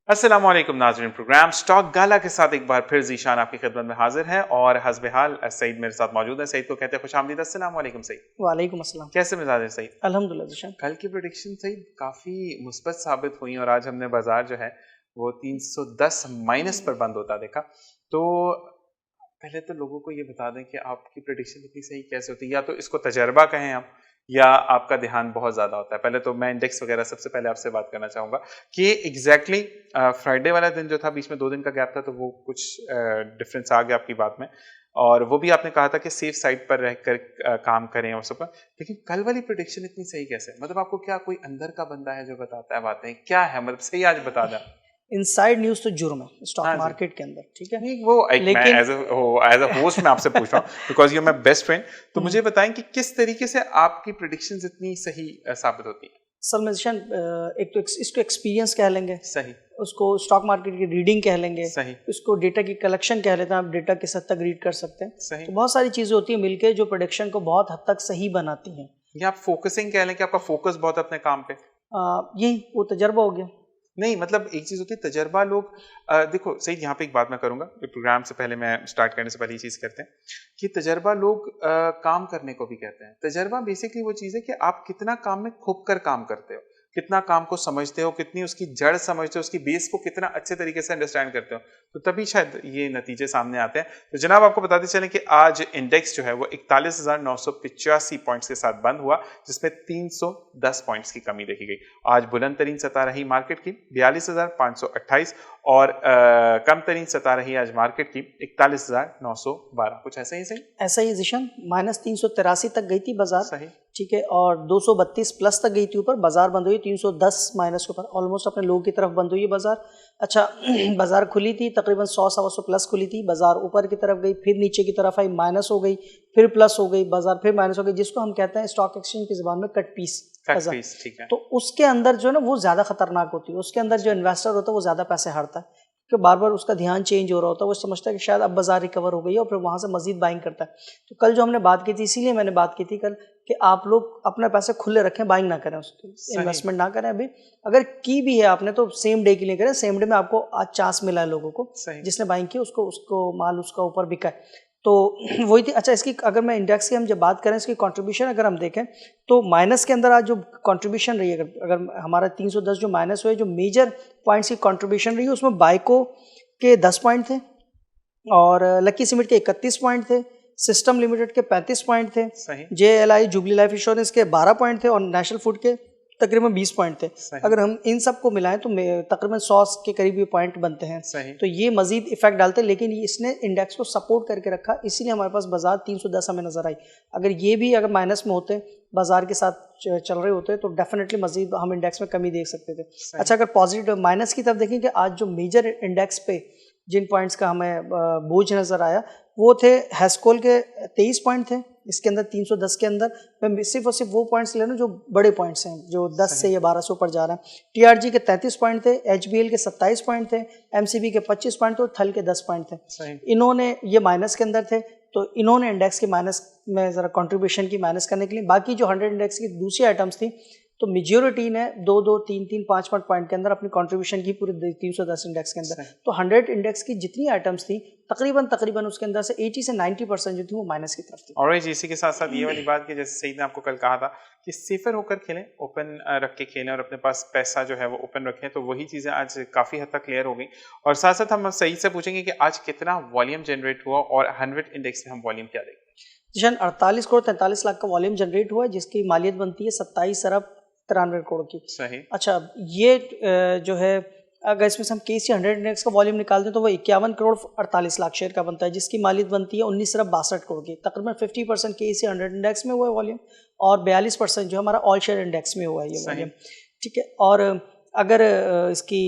अस्सलामु अलैकुम नाज़रीन, प्रोग्राम स्टॉक गाला के साथ एक बार फिर ज़ीशान आपकी खिदमत में हाजिर है और हस्बेहाल सईद मेरे साथ मौजूद है। सईद को कहते हैं खुशामदीद। अस्सलामु अलैकुम सईद। वालेकुम अस्सलाम। कैसे मिजाज है सईद? अल्हम्दुलिल्लाह ज़ीशान। कल की प्रेडिक्शन सईद काफ़ी मुस्बत साबित हुई और आज हमने बाजार जो है वो 310 माइनस पर बंद होता देखा। तो पहले तो लोगों को ये बता दें कि आपकी प्रेडिक्शन इतनी सही कैसे होती है, या तो इसको तजर्बा कहें हम, या आपका ध्यान बहुत ज़्यादा होता है। पहले तो मैं इंडेक्स वगैरह सबसे पहले आपसे बात करना चाहूँगा कि एग्जैक्टली फ्राइडे वाला दिन जो था, बीच में 2 दिन का गैप था, तो वो कुछ डिफरेंस आ गया आपकी बात में, और वो भी आपने कहा था कि सेफ साइड पर रहकर काम करें और सब। लेकिन कल वाली प्रेडिक्शन इतनी सही कैसे? मतलब आपको क्या कोई अंदर का बंदा है जो बताता है बातें? क्या है, मतलब सही आज बता दें। इनसाइड न्यूज़ तो जुर्म है स्टॉक हाँ जी। मार्केट के अंदर, ठीक है? नहीं, वो एक मैं लेकिन एज अ होस्ट मैं आपसे पूछ रहा हूँ because you are my best friend. तो मुझे बताएं कि किस तरीके से आपकी प्रेडिक्शंस इतनी सही साबित होती हैं? असल में ज़ीशान, एक तो इसको एक्सपीरियंस कह लेंगे, सही, उसको स्टॉक मार्केट की रीडिंग कह लेंगे, सही, इसको डेटा की कलेक्शन कह लेते हैं। आप डेटा किस हद तक रीड कर सकते हैं। सही। तो बहुत सारी चीज़ें होती हैं मिलके जो प्रेडिक्शन को बहुत हद तक सही बनाती हैं। या आप फोकसिंग कह लें कि आपका फोकस बहुत है अपने काम पे। यही वो तजर्बा हो गया। नहीं, मतलब एक चीज होती है तजर्बा। लोग देखो सही, यहाँ पे एक बात मैं करूंगा, प्रोग्राम से पहले, मैं स्टार्ट करने से पहले ये चीज करते हैं कि तजर्बा लोग काम करने को भी कहते हैं। तजर्बा बेसिकली वो चीज है कि आप कितना काम में खुब कर काम करते हो, कितना काम को समझते हो, कितनी उसकी जड़ समझते हो, उसकी बेस को कितना अच्छे तरीके से अंडरस्टैंड करते हो, तो तभी शायद ये नतीजे सामने आते हैं। तो जनाब आपको बताते चलें कि आज इंडेक्स जो है वो 41,985 पॉइंट्स के साथ बंद हुआ, जिसमें 310 पॉइंट्स की कमी देखी गई। आज बुलंद तरीन सतह रही मार्केट की 42,528 और कम तरीन सतह रही आज मार्केट की 41,912। कुछ ऐसा ही सही? ऐसा ही ज़ीशान, -383 तक गई थी बाजार, सही, ठीक है, और 232 प्लस तक गई थी ऊपर। बाजार बंद हुई 310 माइनस के ऊपर, ऑलमोस्ट अपने लो की तरफ बंद हुई है बाजार। अच्छा बाजार खुली थी तकरीबन 100-125 प्लस खुली थी, बाजार ऊपर की तरफ गई, फिर नीचे की तरफ आई, माइनस हो गई, फिर प्लस हो गई, बाजार फिर माइनस हो गई, जिसको हम कहते हैं स्टॉक एक्सचेंज की ज़बान में कट पीस। ठीक है। तो उसके अंदर जो है ना वो ज़्यादा खतरनाक होती है। उसके अंदर जो इन्वेस्टर होता है वो ज़्यादा पैसे हारता है, क्योंकि बार बार उसका ध्यान चेंज हो रहा होता है। वो समझता है कि शायद अब बाजार रिकवर हो गई है और फिर वहाँ से मजीद बाइंग करता है। तो कल जो हमने बात की थी, इसीलिए मैंने बात की थी कल कि आप लोग अपने पैसे खुले रखें, बाइंग ना करें, उसकी इन्वेस्टमेंट ना करें। अभी अगर की भी है आपने तो सेम डे के लिए करें। सेम डे में आपको आज चांस मिला है लोगों को, जिसने बाइंग की उसको माल उसका ऊपर बिका है, तो वही थी। अच्छा, इसकी अगर मैं इंडेक्स की हम जब बात करें, इसकी कंट्रीब्यूशन अगर हम देखें तो माइनस के अंदर आज जो कंट्रीब्यूशन रही है, अगर हमारा 310 जो माइनस हुए, जो मेजर पॉइंट्स की कंट्रीब्यूशन रही है, उसमें बाइको के 10 पॉइंट थे और लकी सीमेंट के 31 पॉइंट थे, सिस्टम लिमिटेड के 35 पॉइंट थे, JLI जुबली लाइफ इंश्योरेंस के 12 पॉइंट थे और नेशनल फूड के तकरीबन 20 पॉइंट थे। अगर हम इन सब को मिलाएं तो तकरीबन 100 के करीब ये पॉइंट बनते हैं। तो ये मजीद इफेक्ट डालते हैं, लेकिन इसने इंडेक्स को सपोर्ट करके रखा, इसीलिए हमारे पास बाजार 310 हमें नजर आई। अगर ये भी अगर माइनस में होते, बाजार के साथ चल रहे होते, तो डेफिनेटली मजीद हम इंडेक्स में कमी देख सकते थे। अच्छा, अगर पॉजिटिव माइनस की तरफ देखें कि आज जो मेजर इंडेक्स पे जिन पॉइंट्स का हमें बोझ नजर आया, वो थे हेस्कोल के 23 पॉइंट थे इसके अंदर 310 के अंदर। मैं सिर्फ और सिर्फ वो पॉइंट्स ले रहा हूँ जो बड़े पॉइंट्स हैं, जो 10 से या 12 से ऊपर जा रहे हैं। TRG के 33 पॉइंट थे, HBL के 27 पॉइंट थे, MCB के 25 पॉइंट थे और थल के 10 पॉइंट थे। इन्होंने ये माइनस के अंदर थे, तो इन्होंने इंडेक्स के माइनस में ज़रा कंट्रीब्यूशन की माइनस करने के लिए। बाकी जो 100 इंडेक्स की दूसरी आइटम्स थी, तो मेजोरिटी ने 2-2, 3-3, 5-5 पॉइंट के अंदर अपनी कंट्रीब्यूशन की पूरे 310 इंडेक्स के अंदर। तो 100 इंडेक्स की जितनी आइटम्स थी तकरीबन उसके अंदर से 80 से 90% जो थी वो माइनस की तरफ थी। और इसी के साथ साथ ये वाली बात कि जैसे सईद ने आपको कल कहा था कि सेफर होकर खेलें, ओपन रख के खेलें और अपने पास पैसा जो है वो ओपन रखें, तो वही चीज़ें आज काफ़ी हद तक क्लियर हो गई। और साथ साथ हम सईद से पूछेंगे कि आज कितना वॉल्यूम जनरेट हुआ और 100 इंडेक्स में हम वॉल्यूम क्या देखें? जशन 48 करोड़ 43 लाख का वॉल्यूम जनरेट हुआ है, जिसकी मालियत बनती है 27 अरब 93 करोड़ की। सही। अच्छा, ये जो है, अगर इसमें से हम KSE 100 इंडेक्स का वॉल्यूम निकालते हैं तो वो 51 करोड़ 48 लाख शेयर का बनता है, जिसकी मालियत बनती है 19 अरब 62 करोड़ की। तकरीबन 50% KSE 100 इंडेक्स में हुआ है वॉल्यूम और 42% जो हमारा ऑल शेयर इंडेक्स में हुआ है ये वॉल्यूम, ठीक है। और अगर इसकी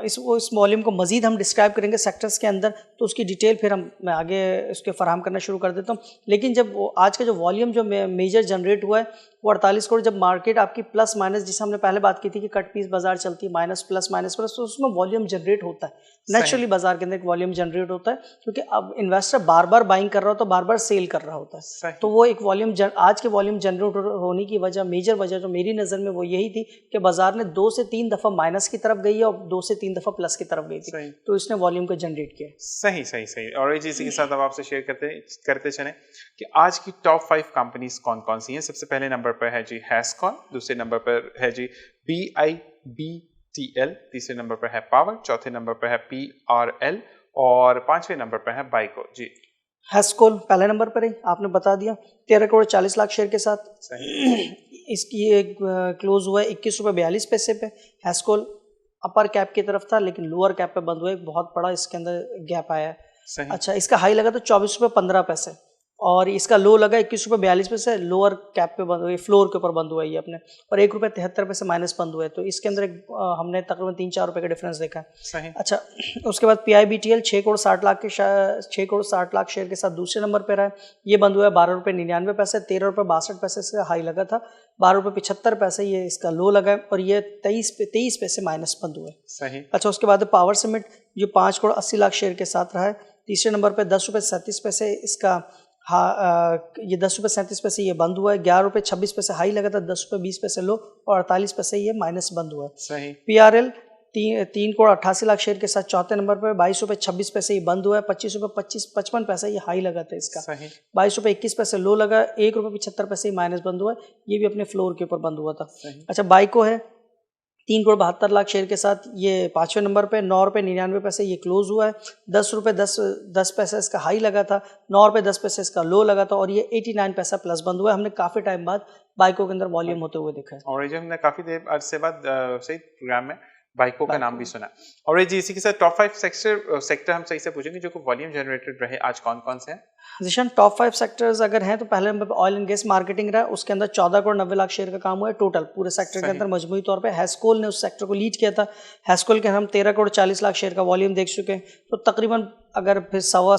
इस वॉल्यूम को मजीद हम डिस्क्राइब करेंगे सेक्टर्स के अंदर, तो उसकी डिटेल फिर मैं आगे इसके फराहम करना शुरू कर देता हूँ। लेकिन जब वो आज का जो वॉल्यूम जो मेजर जनरेट हुआ है, वो 48 करोड़ जब मार्केट आपकी प्लस माइनस, जिसे हमने पहले बात की थी कि कट पीस बाजार चलती है माइनस प्लस, तो उसमें वॉल्यूम जनरेट होता है नेचुरली, बाजार के अंदर एक वॉल्यूम जनरेट होता है, क्योंकि अब इन्वेस्टर बार बार बाइंग कर रहा होता है, बार बार सेल कर रहा होता है, तो वो एक वॉल्यूम आज के वॉल्यूम जनरेट होने की वजह, मेजर वजह जो मेरी नज़र में वो यही थी कि बाजार ने 2 से 3 दफ़ा माइनस की तरफ गई है और 2 से 3 दफ़ा प्लस की तरफ गई थी, तो इसने वॉल्यूम को जनरेट किया। सही सही सही। और इसी के साथ अब आपसे शेयर करते चलें कि आज की टॉप 5 कंपनीज कौन कौन सी हैं। सबसे पहले नंबर पर है जी हैस्कॉन, दूसरे नंबर पर है जी BIBTL, तीसरे नंबर पर है पावर, चौथे नंबर पर है PRL और पांचवें नंबर पर है बाइको। जी हैस्कोल पहले नंबर पर है, आपने बता दिया, 13 करोड़ 40 लाख शेयर के साथ इसकी एक क्लोज हुआ है 21 रुपये 42 पैसे पे। हैस्कोल अपर कैप की तरफ था लेकिन लोअर कैप पे बंद हुआ है, एक बहुत बड़ा इसके अंदर गैप आया है। अच्छा, इसका हाई लगा तो 24 रुपये 15 पैसे और इसका लो लगा 21 रुपये 42 पैसे, लोअर कैप पे बंद हुआ है, फ्लोर के ऊपर बंद हुआ है ये अपने, और 1 रुपये 73 पैसे माइनस बंद हुआ है, तो इसके अंदर हमने तकरीबन 3-4 रुपये का डिफरेंस देखा है। अच्छा, उसके बाद PIBTL 6 करोड़ 60 लाख शेयर के साथ दूसरे नंबर पर रहा है, ये बंद हुआ है 12 रुपये 99 पैसे, 13 रुपये 62 पैसे से हाई लगा था, 12 रुपये 75 पैसे ये इसका लो लगा है और ये 23 पैसे माइनस बंद हुआ है। अच्छा, उसके बाद पावर सीमेंट जो 5 करोड़ 80 लाख शेयर के साथ रहा है, तीसरे नंबर पर 10 रुपये 37 पैसे इसका ये 10 रुपये 37 पैसे ये बंद हुआ है, 11 रुपये 26 पैसे हाई लगा था, 10 रुपये 20 पैसे लो और 48 पैसे ये माइनस बंद हुआ है। PRL 3 करोड़ 88 लाख शेयर के साथ चौथे नंबर पर 22 रुपये 26 पैसे ये बंद हुआ है, 25 रुपये 55 पैसे ये हाई लगा था इसका, 22 रुपये 21 पैसे लो लगा, 1 रुपये 75 पैसे ये माइनस बंद हुआ है, ये भी अपने फ्लोर के ऊपर बंद हुआ था। अच्छा, बाइको है 3 करोड़ 72 लाख शेयर के साथ, ये 5वें नंबर पे 9 रुपये 99 पैसे ये क्लोज हुआ है, 10 रुपये 10 पैसे इसका हाई लगा था, 9 रुपये 10 पैसे इसका लो लगा था और ये 89 पैसा प्लस बंद हुआ है। हमने काफ़ी टाइम बाद बाइको के अंदर वॉल्यूम होते हुए देखा है और ये हमने काफ़ी देर अरसे बाद सही प्रोग्राम में बाइको का नाम भी सुना। और जी इसी के साथ टॉप 5 सेक्टर हम सही से पूछेंगे जो वॉल्यूम जनरेटेड रहे आज कौन कौन से हैं। जिशन टॉप 5 सेक्टर्स अगर हैं तो पहले नंबर पे ऑयल एंड गैस मार्केटिंग रहा, उसके अंदर 14 करोड़ 90 लाख शेयर का काम हुआ है टोटल पूरे सेक्टर के अंदर मजमूई तौर पे। हैस्कोल ने उस सेक्टर को लीड किया था, हैस्कोल के हम 13 करोड़ 40 लाख शेयर का वॉल्यूम देख चुके हैं, तो तकरीबन अगर फिर 100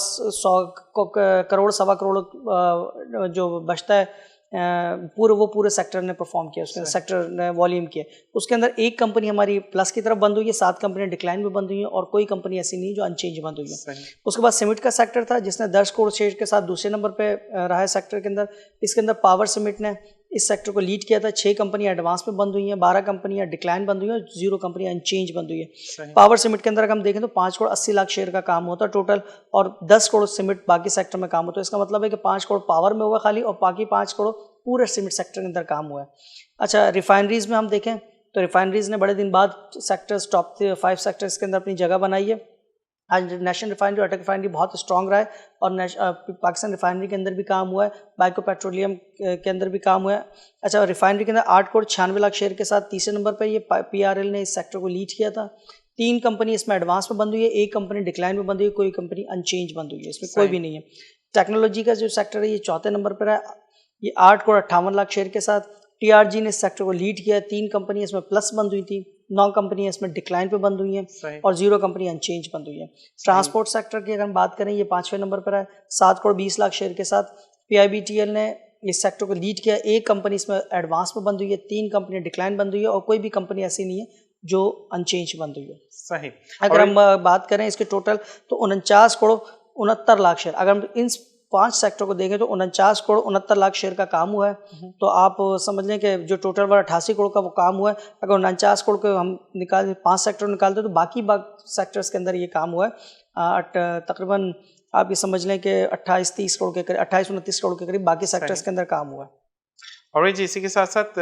करोड़ 1.25 करोड़ जो बचता है पूरे सेक्टर ने परफॉर्म किया, उसके सेक्टर ने वॉल्यूम किया। उसके अंदर एक कंपनी हमारी प्लस की तरफ बंद हुई है, 7 कंपनियां डिक्लाइन में बंद हुई हैं और कोई कंपनी ऐसी नहीं जो अनचेंज बंद हुई है। उसके बाद सीमेंट का सेक्टर था जिसने 10 करोड़ शेयर के साथ दूसरे नंबर पे रहा है सेक्टर के अंदर। इसके अंदर पावर सीमेंट ने इस सेक्टर को लीड किया था, 6 कंपनियां एडवांस में बंद हुई हैं, 12 कंपनियां डिक्लाइन बंद हुई हैं, 0 कंपनियां अनचेंज बंद हुई है। पावर सीमेंट के अंदर अगर हम देखें तो 5 करोड़ 80 लाख शेयर का काम होता है टोटल और 10 करोड़ सीमेंट बाकी सेक्टर में काम होता है। इसका मतलब है कि 5 करोड़ पावर में हुआ खाली और बाकी 5 करोड़ पूरे सीमेंट सेक्टर के अंदर काम हुआ है। अच्छा, रिफाइनरीज में हम देखें तो रिफाइनरीज ने बड़े दिन बाद सेक्टर्स टॉप 5 सेक्टर्स के अंदर अपनी जगह बनाई है। आज नेशनल रिफाइनरी, अटक रिफाइनरी बहुत स्ट्रॉन्ग रहा है और पाकिस्तान रिफाइनरी के अंदर भी काम हुआ है, बाइको पेट्रोलियम के अंदर भी काम हुआ है। अच्छा, रिफाइनरी के अंदर 8 करोड़ 96 लाख शेयर के साथ तीसरे नंबर पर ये PRL ने इस सेक्टर को लीड किया था। 3 कंपनी इसमें एडवांस में बंद हुई है, 1 कंपनी डिक्लाइन में बंद हुई है, कोई कंपनी अनचेंज बंद हुई है, इसमें कोई भी नहीं है। टेक्नोलॉजी का जो सेक्टर है ये चौथे नंबर पर है, ये 8 करोड़ 58 लाख शेयर के साथ। TRG ने इस सेक्टर को लीड किया है, 3 कंपनी इसमें प्लस बंद हुई थी, 9 कंपनी इसमें डिक्लाइन पे बंद हुई हैं और 0 कंपनी अनचेंज बंद हुई है। ट्रांसपोर्ट सेक्टर की अगर हम बात करें ये 5वें नंबर पर है, 7 करोड़ 20 लाख शेयर के साथ। PIBTL ने इस सेक्टर को लीड किया, 1 कंपनी इसमें एडवांस में बंद हुई है, 3 कंपनी डिक्लाइन बंद हुई है और कोई भी कंपनी ऐसी नहीं है जो अनचेंज बंद हुई है। सही। अगर हम बात करें इसके टोटल तो 49 करोड़ 69 लाख शेयर, अगर हम इन 5 सेक्टर को देखें तो 49 करोड़ 69 लाख शेयर का काम हुआ है। तो आप समझ लें कि जो टोटल वाला 88 करोड़ का वो काम हुआ है, अगर 49 करोड़ को हम निकाल 5 सेक्टर निकालते तो बाकी सेक्टर्स के अंदर ये काम हुआ है। तकरीबन आप ये समझ लें कि 28-30 करोड़ के करीब, 28-29 करोड़ के करीब बाकी सेक्टर्स के अंदर काम हुआ है। और जी इसी के साथ साथ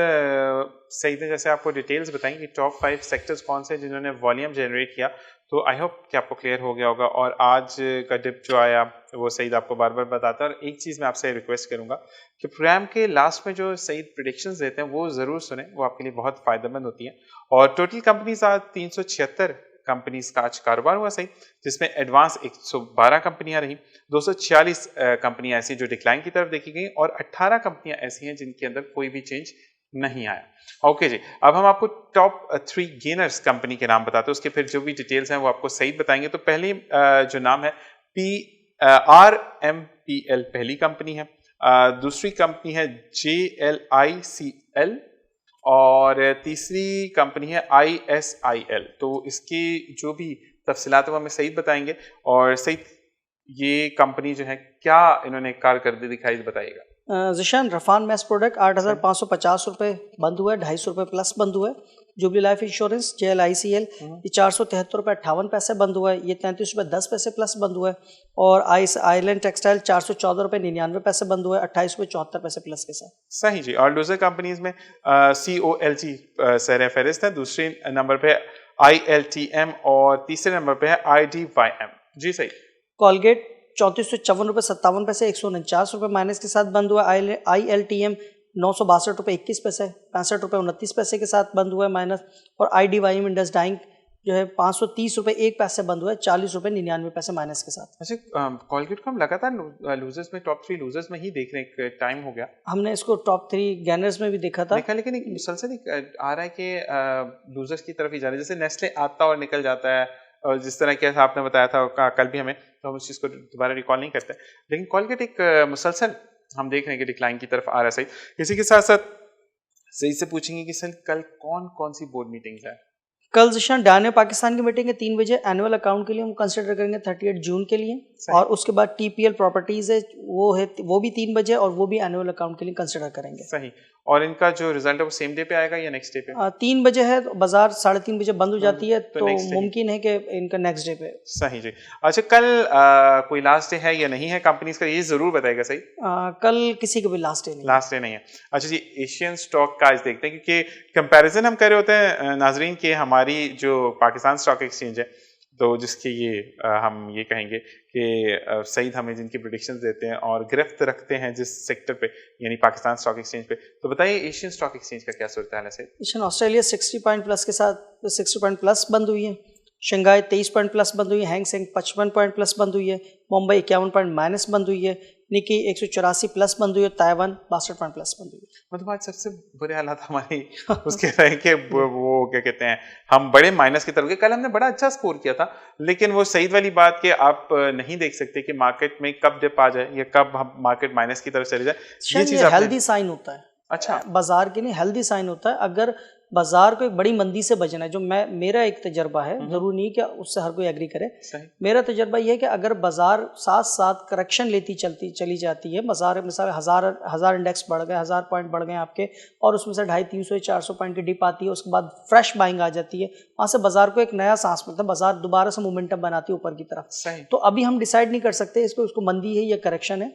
सईद ने जैसे आपको डिटेल्स बताई कि टॉप 5 सेक्टर्स कौन से जिन्होंने वॉल्यूम जनरेट किया, तो आई होप कि आपको क्लियर हो गया होगा। और आज का डिप जो आया वो सईद आपको बार बार बताता है। और एक चीज़ मैं आपसे रिक्वेस्ट करूंगा कि प्रोग्राम के लास्ट में जो सईद प्रेडिक्शंस देते हैं वो ज़रूर सुने, वो आपके लिए बहुत फ़ायदेमंद होती हैं। और टोटल कंपनीज आज 376 कंपनीज का आज कारोबार हुआ सही, जिसमें एडवांस 112 कंपनियां रही, 246 कंपनियां ऐसी जो डिक्लाइन की तरफ देखी गई और 18 कंपनियां ऐसी हैं जिनके अंदर कोई भी चेंज नहीं आया। ओके जी, अब हम आपको टॉप 3 गेनर्स कंपनी के नाम बताते हैं, उसके फिर जो भी डिटेल्स हैं वो आपको सही बताएंगे। तो पहली जो नाम है RMPL पहली कंपनी है, दूसरी कंपनी है JLICL और तीसरी कंपनी है ISIL। तो इसकी जो भी तफसीलात है वो हमें सईद बताएंगे। और सईद, ये कंपनी जो है क्या इन्होंने कारकर्दगी दिखाई, बताइएगा। ज़िशान, रफान मैस प्रोडक्ट 8,550 रुपये बंद हुआ है, 250 रुपये प्लस बंद हुआ है। जुबली लाइफ इंश्योरेंस JLICL ये 473 रुपये 58 पैसे बंद हुआ है, ये 33 रुपये 10 पैसे प्लस बंद हुआ है। और आइलैंड टेक्सटाइल 414 रुपये 99 पैसे बंद हुआ है, 28 रुपये 74 पैसे प्लस के साथ। सही जी। और लूजर कंपनीज में COLG सर फहरिस्त है, दूसरे नंबर पे ILTM और तीसरे नंबर पे है IDYM। जी सही। कॉलगेट 3454 रुपये 57 पैसे 149 रुपये माइनस के साथ बंद हुआ। ILTM 962 रुपये 21 पैसे 65 रुपये 29 पैसे के साथ बंद हुआ है माइनस। और IDYM इंडस डाइंग जो है 530 रुपये 1 पैसे बंद हुआ है, 40 रुपये 99 पैसे माइनस के साथ। अच्छा, कॉलगेट को हम लगातार लूजर्स में, टॉप 3 लूजर्स में ही देख रहे हैं, एक टाइम हो गया। हमने इसको टॉप 3 गेनर्स में भी देखा था, लेकिन एक मुसलसल आ रहा है कि लूजर्स की तरफ ही जा रहे हैं। जैसे नेस्ले आता और निकल जाता है, और जिस तरह के आपने बताया था कल भी हमें, तो हम उस चीज़ को दोबारा रिकॉल नहीं करते। लेकिन कॉलगेट एक मुसलसल हम देख रहे हैं कि डिक्लाइन की तरफ आ रहा है। सही। इसी के साथ साथ सही से पूछेंगे कि सर कल कौन कौन सी बोर्ड मीटिंग्स है? कल जिशान डायने पाकिस्तान की मीटिंग है 3 बजे। एनुअल अकाउंट के लिए हम कंसिडर करेंगे 38 जून के लिए। और उसके बाद TPL प्रॉपर्टीज है, वो भी 3 बजे, और वो भी एनुअल अकाउंट के लिए कंसिडर करेंगे। सही। और इनका जो रिजल्ट है वो सेम डे पे आएगा या नेक्स्ट डे पे? 3 बजे है, तो बाजार 3:30 बजे बंद हो जाती है, तो मुमकिन है कि इनका नेक्स्ट डे पे। सही जी। अच्छा, कल कोई लास्ट डे है या नहीं है कंपनीज का, ये जरूर बताएगा। सही। कल किसी का भी लास्ट डे नहीं, नहीं है। अच्छा जी, एशियन स्टॉक का आज देखते हैं, क्योंकि कंपैरिजन हम कर रहे होते हैं नाजरीन के हमारी जो पाकिस्तान स्टॉक एक्सचेंज है, तो जिसके हम ये कहेंगे कि सईद हमें जिनकी प्रेडिक्शंस देते हैं और गिरफ्त रखते हैं जिस सेक्टर पे, यानी पाकिस्तान स्टॉक एक्सचेंज पे, तो बताइए एशियन स्टॉक एक्सचेंज का क्या सूरत हाल है Saeed? Asian Australia 60 point plus के साथ 60 पॉइंट प्लस बंद हुई है। शंघाई 23 पॉइंट प्लस बंद हुई है। हैंगसेंग 55 पॉइंट प्लस बंद हुई है। मुंबई 51 पॉइंट माइनस बंद हुई है। निकी 184 प्लस बंद हुई है। ताइवान 62 पॉइंट प्लस बंद हुई है। मतलब आज सबसे बुरे हालात हमारी उसके रहे कि वो क्या कहते हैं, हम बड़े माइनस की तरफ गए। कल हमने बड़ा अच्छा स्कोर किया था, लेकिन वो सईद वाली बात कि आप नहीं देख सकते कि मार्केट में कब डिप आ जाए या कब हम मार्केट माइनस की तरफ चले जाए। ये चीज हेल्दी साइन होता है। अच्छा, बाजार के लिए हेल्दी साइन होता है। अगर बाजार को एक बड़ी मंदी से बचना है, जो मेरा एक तजर्बा है, जरूर नहीं कि उससे हर कोई एग्री करे, मेरा तजर्बा यह है कि अगर बाजार साथ साथ करेक्शन लेती चली जाती है, बाजार मिसाल 1000 इंडेक्स बढ़ गए, 1000 पॉइंट बढ़ गए आपके, और उसमें से 250-300-400 पॉइंट की डिप आती है, उसके बाद फ्रेश बाइंग आ जाती है, वहाँ से बाजार को एक नया सांस मिलता है, बाजार दोबारा से मोमेंटम बनाती है ऊपर की तरफ। तो अभी हम डिसाइड नहीं कर सकते इसको मंदी है या करेक्शन है।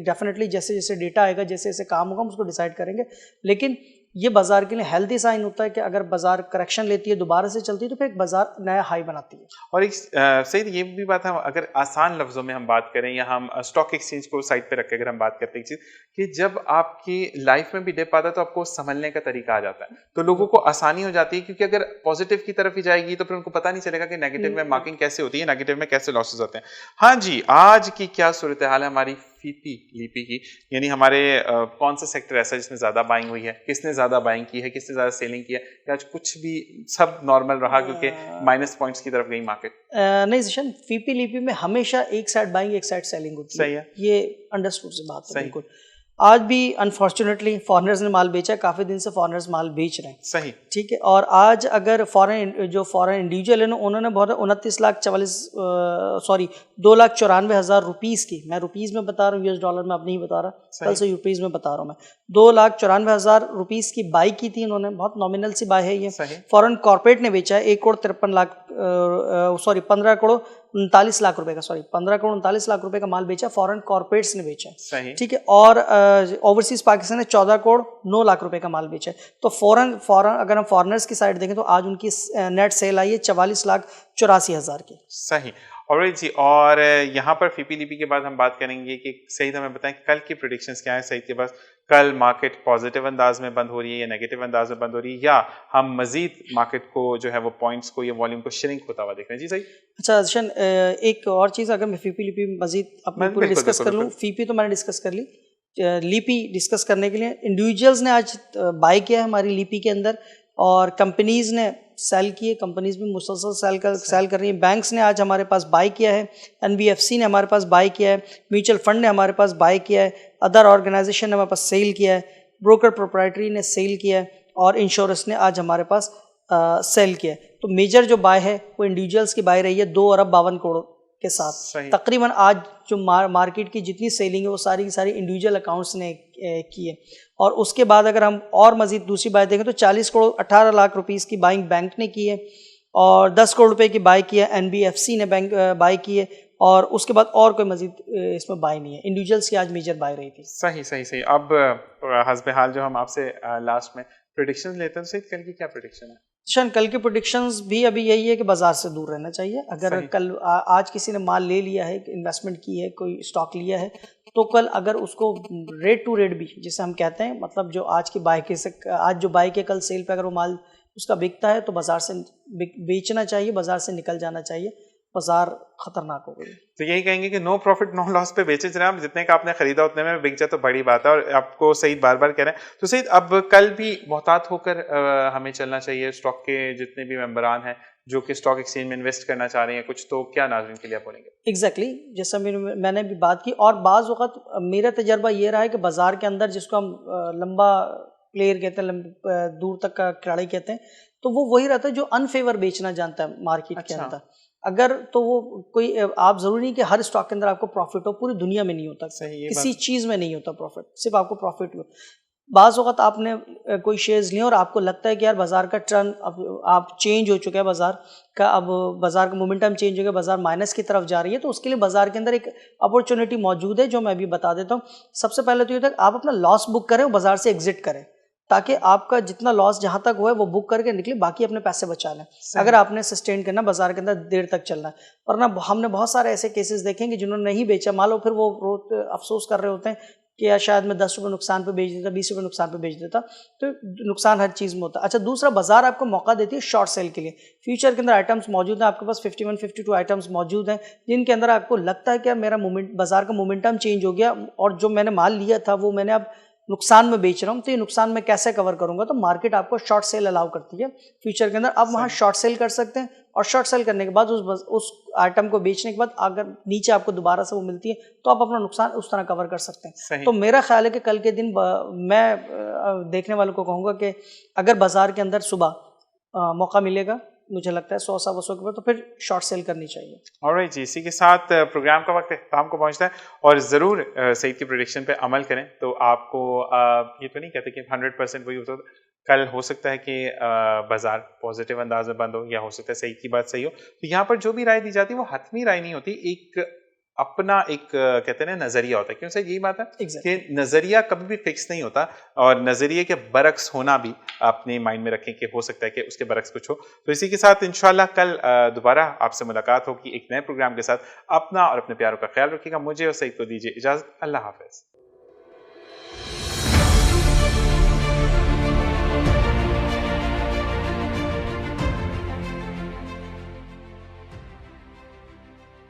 डेफिनेटली जैसे जैसे डेटा आएगा, जैसे जैसे काम होगा, हम उसको डिसाइड करेंगे। लेकिन ये बाजार के लिए हेल्दी साइन होता है कि अगर बाजार करेक्शन लेती है, दोबारा से चलती है, तो फिर एक बाजार नया हाई बनाती है। और एक सही ये भी बात है, अगर आसान लफ्जों में हम बात करें या हम स्टॉक एक्सचेंज को साइड पे रख के अगर हम बात करते हैं चीज कि जब आपकी लाइफ में भी डिप आता है तो आपको संभलने का तरीका आ जाता है, तो लोगों को आसानी हो जाती है, क्योंकि अगर पॉजिटिव की तरफ ही जाएगी तो फिर उनको पता नहीं चलेगा कि नेगेटिव में मार्किंग कैसे होती है, नेगेटिव में कैसे लॉसेस होते हैं। हाँ जी, आज की क्या सूरत हाल है हमारी लीपी की, यानी हमारे कौन सा सेक्टर ऐसा जिसमें ज्यादा बाइंग हुई है, किसने ज्यादा बाइंग की है, किसने ज्यादा सेलिंग किया, या आज कुछ भी सब नॉर्मल रहा क्योंकि माइनस पॉइंट्स की तरफ गई मार्केट? नहीं जिशन, लीपी में हमेशा एक साइड बाइंग एक साइड सेलिंग होती है। सही है, ये अंडरस्टूड से बात है। बिल्कुल। आज भी अनफॉर्चुनेटली फॉरेनर्स ने माल बेचा, काफी दिन से फॉरेनर्स माल बेच रहे हैं। सही। ठीक है। और आज अगर फॉरेन इंडिविजुअल है, उन्होंने बहुत 2,94,000 रुपीस की, मैं रुपीस में बता रहा हूँ, US डॉलर में अब नहीं बता रहा, कल से रुपीस में बता रहा हूँ मैं, 2,94,000 रुपीस की बाई की थी इन्होंने, बहुत नॉमिनल सी बाई है ये। फॉरेन कॉर्पोरेट ने बेचा है 15 करोड़ 39 लाख रुपए का, 15 करोड़ 39 लाख रुपए का माल बेचा, फॉरेन कॉर्पोरेट्स ने बेचा। ठीक है। और ओवरसीज पाकिस्तान ने 14 करोड़ 9 लाख रुपए का माल बेचा। तो फॉरेन अगर हम फॉरेनर्स की साइड देखें तो आज उनकी नेट सेल आई है 44,84,000 की। सही। और जी, और यहाँ पर फीपीलीपी के बाद हम बात करेंगे कि सईद हमें बताएं कल की प्रेडिक्शंस क्या है सईद के पास, कल मार्केट पॉजिटिव अंदाज में बंद हो रही है या नेगेटिव अंदाज में बंद हो रही है, या हम मजीद मार्केट को जो है वो पॉइंट्स को या वॉल्यूम को श्रिंक होता हुआ देख रहे हैं? जी सही। अच्छा अर्शन, एक और चीज़ अगर मैं फीपीलीपी मजीद अपने पूरे डिस्कस कर लूँ, फीपी तो मैंने डिस्कस कर ली, लीपी डिस्कस करने के लिए इंडिविजुअल्स ने आज बाय किया है हमारी लीपी के अंदर और कंपनीज़ ने सेल किए, कंपनीज़ भी मुसलसल सेल कर रही हैं। बैंक्स ने आज हमारे पास बाय किया है, NBFC ने हमारे पास बाय किया है, म्यूचुअल फंड ने हमारे पास बाय किया है, अदर ऑर्गेनाइजेशन ने हमारे पास सेल किया है, ब्रोकर प्रोप्राइटरी ने सेल किया है और इंश्योरेंस ने आज हमारे पास सेल किया है। तो मेजर जो बाय है वो इंडिविजुअल्स की बाय रही है 2 अरब 52 करोड़ के साथ। तकरीबन आज जो मार्केट की जितनी सेलिंग है वो सारी की सारी इंडिविजुअल अकाउंट्स ने की है। और उसके बाद अगर हम और मजीद दूसरी बाय देखें तो 40 करोड़ 18 लाख रुपीस की बाइंग बैंक ने की है और 10 करोड़ रुपए की बाय की है NBFC ने बैंक बाय की है और उसके बाद और कोई मजीद इसमें बाय नहीं है। इंडिविजुअल्स की आज मेजर बाय रही थी। सही। अब हस्बे हाल जो हम आपसे लास्ट में प्रेडिक्शंस लेते हैं, तो कल की क्या प्रेडिक्शन है? शन, कल की प्रेडिक्शंस भी अभी यही है कि बाजार से दूर रहना चाहिए। अगर कल आज किसी ने माल ले लिया है, इन्वेस्टमेंट की है, कोई स्टॉक लिया है, तो कल अगर उसको रेट टू रेट भी जिसे हम कहते हैं, मतलब जो आज की बाय के से आज जो बाय के कल सेल पे अगर वो माल उसका बिकता है तो बाजार से बेचना चाहिए, बाजार से निकल जाना चाहिए। बाजार खतरनाक हो गई। तो यही कहेंगे कि नो प्रॉफिट नो लॉस पे बेचे जनाब, जितने का आपने खरीदा उतने में बिक जाए तो बड़ी बात है। और आपको सईद बार बार कह रहे हैं, तो सईद अब कल भी मोहतात होकर हमें चलना चाहिए। स्टॉक के जितने भी मेंबरान हैं जो कि स्टॉक एक्सचेंज में इन्वेस्ट करना चाह रहे हैं कुछ, तो क्या नाज़रीन के लिए आप बोलेंगे? एग्जैक्टली जैसा मैंने भी बात की, और बाज़ वक़्त मेरा तजर्बा ये रहा है कि बाजार के अंदर जिसको हम लंबा प्लेयर कहते हैं, दूर तक का खिलाड़ी कहते हैं, तो वो वही रहता है जो अनफेवर बेचना जानता है मार्केट के अंदर। अगर तो वो कोई, आप जरूरी नहीं कि हर स्टॉक के अंदर आपको प्रॉफिट हो, पूरी दुनिया में नहीं होता, किसी चीज़ में नहीं होता प्रॉफिट, सिर्फ आपको प्रॉफिट हो। बाज़ वक़्त आपने कोई शेयर्स लिए और आपको लगता है कि यार बाज़ार का टर्न अब आप चेंज हो चुका है, बाज़ार का अब बाज़ार का मोमेंटम चेंज हो गया, बाज़ार माइनस की तरफ जा रही है, तो उसके लिए बाज़ार के अंदर एक अपॉर्चुनिटी मौजूद है जो मैं अभी बता देता हूँ। सबसे पहले तो ये था कि आप अपना लॉस बुक करें और बाज़ार से एग्जिट करें, ताकि आपका जितना लॉस जहाँ तक हुआ है वो बुक करके निकले, बाकी अपने पैसे बचा लें। अगर आपने सस्टेन करना, बाजार के अंदर देर तक चलना है। और ना हमने बहुत सारे ऐसे केसेस देखेंगे जिन्होंने नहीं बेचा माल, और फिर वो अफसोस कर रहे होते हैं कि यार शायद मैं 10 रुपये नुकसान पे बेच देता, 20 रुपये नुकसान पे बेच देता। तो नुकसान हर चीज़ में होता है। अच्छा, दूसरा, बाजार आपको मौका देती है शॉर्ट सेल के लिए। फ्यूचर के अंदर आइटम्स मौजूद हैं, आपके पास 51, 52 आइटम्स मौजूद हैं जिनके अंदर आपको लगता है कि यार मेरा बाजार का मोमेंटम चेंज हो गया और जो मैंने माल लिया था वो मैंने अब नुकसान में बेच रहा हूँ, तो ये नुकसान मैं कैसे कवर करूंगा? तो मार्केट आपको शॉर्ट सेल अलाउ करती है फ्यूचर के अंदर। आप वहाँ शॉर्ट सेल कर सकते हैं और शॉर्ट सेल करने के बाद उस आइटम को बेचने के बाद अगर नीचे आपको दोबारा से वो मिलती है तो आप अपना नुकसान उस तरह कवर कर सकते हैं। तो मेरा ख्याल है कि कल के दिन मैं देखने वालों को कहूँगा कि अगर बाजार के अंदर सुबह मौका मिलेगा, मुझे लगता है 100-125 के ऊपर, तो फिर शॉर्ट सेल करनी चाहिए। ऑलराइट जी, इसी के साथ प्रोग्राम का वक्त इख्तिताम को पहुंचता है और ज़रूर सईद की प्रेडिक्शन पे अमल करें। तो आपको ये तो नहीं कहते कि 100% वही होता, कल हो सकता है कि बाजार पॉजिटिव अंदाज में बंद हो, या हो सकता है सईद की बात सही हो। तो यहाँ पर जो भी राय दी जाती है वो हतमी राय नहीं होती, एक अपना एक कहते हैं नजरिया होता है। क्यों सर, यही बात है कि नजरिया कभी भी फिक्स नहीं होता और नजरिए के बरक्स होना भी अपने माइंड में रखें कि हो सकता है कि उसके बरक्स कुछ हो। तो इसी के साथ इंशाल्लाह कल दोबारा आपसे मुलाकात होगी एक नए प्रोग्राम के साथ। अपना और अपने प्यारों का ख्याल रखिएगा। मुझे और सईद को दीजिए इजाजत। अल्लाह हाफिज।